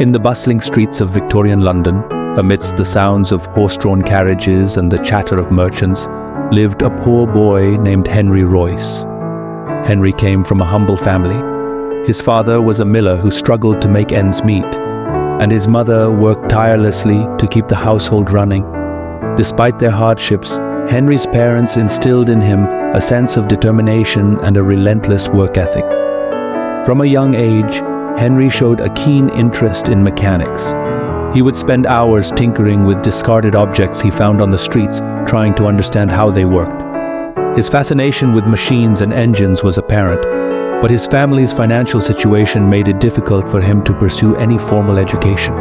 In the bustling streets of Victorian London, amidst the sounds of horse-drawn carriages and the chatter of merchants, lived a poor boy named Henry Royce. Henry came from a humble family. His father was a miller who struggled to make ends meet, and his mother worked tirelessly to keep the household running. Despite their hardships, Henry's parents instilled in him a sense of determination and a relentless work ethic. From a young age, Henry showed a keen interest in mechanics. He would spend hours tinkering with discarded objects he found on the streets, trying to understand how they worked. His fascination with machines and engines was apparent, but his family's financial situation made it difficult for him to pursue any formal education.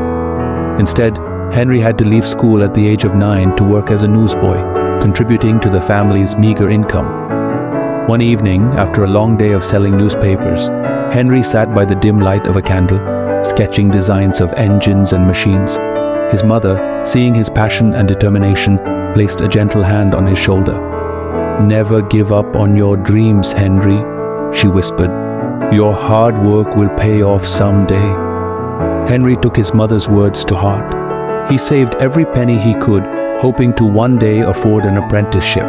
Instead, Henry had to leave school at the age of 9 to work as a newsboy, contributing to the family's meager income. One evening, after a long day of selling newspapers, Henry sat by the dim light of a candle, sketching designs of engines and machines. His mother, seeing his passion and determination, placed a gentle hand on his shoulder. "Never give up on your dreams, Henry," she whispered. "Your hard work will pay off someday." Henry took his mother's words to heart. He saved every penny he could, hoping to one day afford an apprenticeship.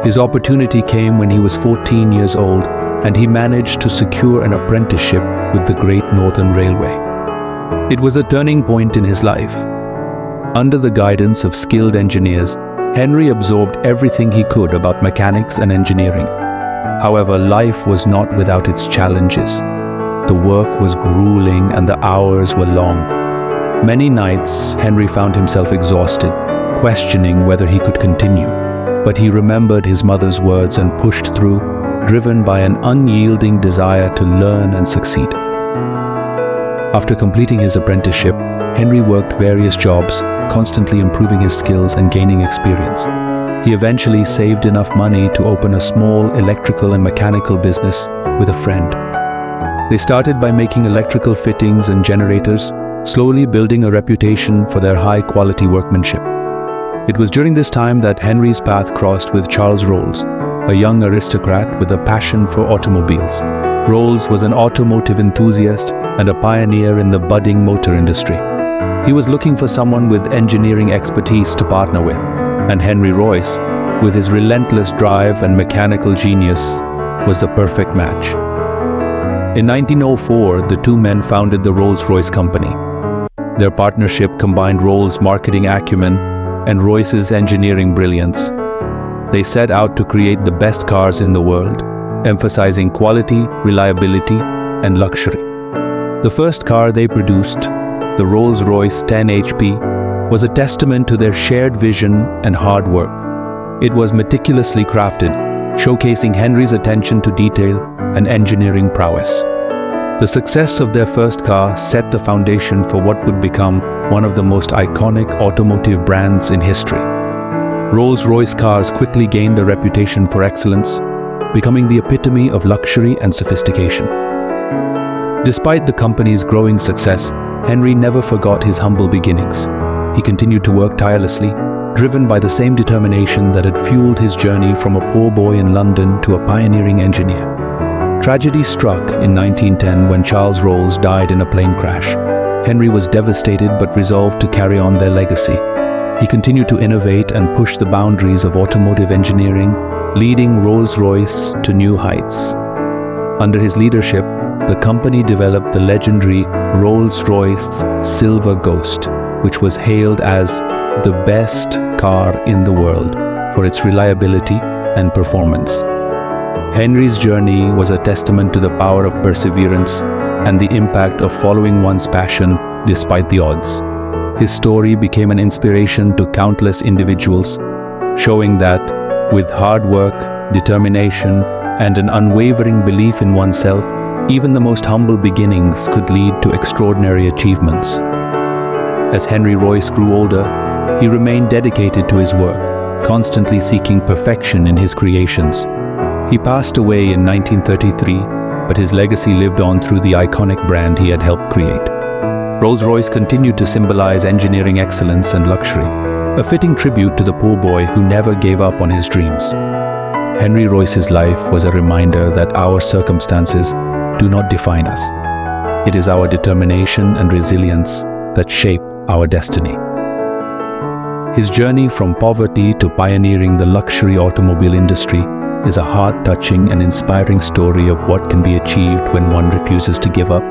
His opportunity came when he was 14 years old, and he managed to secure an apprenticeship with the Great Northern Railway. It was a turning point in his life. Under the guidance of skilled engineers, Henry absorbed everything he could about mechanics and engineering. However, life was not without its challenges. The work was grueling and the hours were long. Many nights, Henry found himself exhausted, questioning whether he could continue. But he remembered his mother's words and pushed through, driven by an unyielding desire to learn and succeed. After completing his apprenticeship, Henry worked various jobs, constantly improving his skills and gaining experience. He eventually saved enough money to open a small electrical and mechanical business with a friend. They started by making electrical fittings and generators, slowly building a reputation for their high-quality workmanship. It was during this time that Henry's path crossed with Charles Rolls, a young aristocrat with a passion for automobiles. Rolls was an automotive enthusiast and a pioneer in the budding motor industry. He was looking for someone with engineering expertise to partner with, and Henry Royce, with his relentless drive and mechanical genius, was the perfect match. In 1904, the two men founded the Rolls-Royce company. Their partnership combined Rolls' marketing acumen and Royce's engineering brilliance. They set out to create the best cars in the world, emphasizing quality, reliability, and luxury. The first car they produced, the Rolls-Royce 10 HP, was a testament to their shared vision and hard work. It was meticulously crafted, showcasing Henry's attention to detail and engineering prowess. The success of their first car set the foundation for what would become one of the most iconic automotive brands in history. Rolls-Royce cars quickly gained a reputation for excellence, becoming the epitome of luxury and sophistication. Despite the company's growing success, Henry never forgot his humble beginnings. He continued to work tirelessly, driven by the same determination that had fueled his journey from a poor boy in London to a pioneering engineer. Tragedy struck in 1910 when Charles Rolls died in a plane crash. Henry was devastated but resolved to carry on their legacy. He continued to innovate and push the boundaries of automotive engineering, leading Rolls-Royce to new heights. Under his leadership, the company developed the legendary Rolls-Royce Silver Ghost, which was hailed as the best car in the world for its reliability and performance. Henry's journey was a testament to the power of perseverance and the impact of following one's passion despite the odds. His story became an inspiration to countless individuals, showing that with hard work, determination, and an unwavering belief in oneself, even the most humble beginnings could lead to extraordinary achievements. As Henry Royce grew older, he remained dedicated to his work, constantly seeking perfection in his creations. He passed away in 1933, but his legacy lived on through the iconic brand he had helped create. Rolls-Royce continued to symbolize engineering excellence and luxury, a fitting tribute to the poor boy who never gave up on his dreams. Henry Royce's life was a reminder that our circumstances do not define us. It is our determination and resilience that shape our destiny. His journey from poverty to pioneering the luxury automobile industry is a heart-touching and inspiring story of what can be achieved when one refuses to give up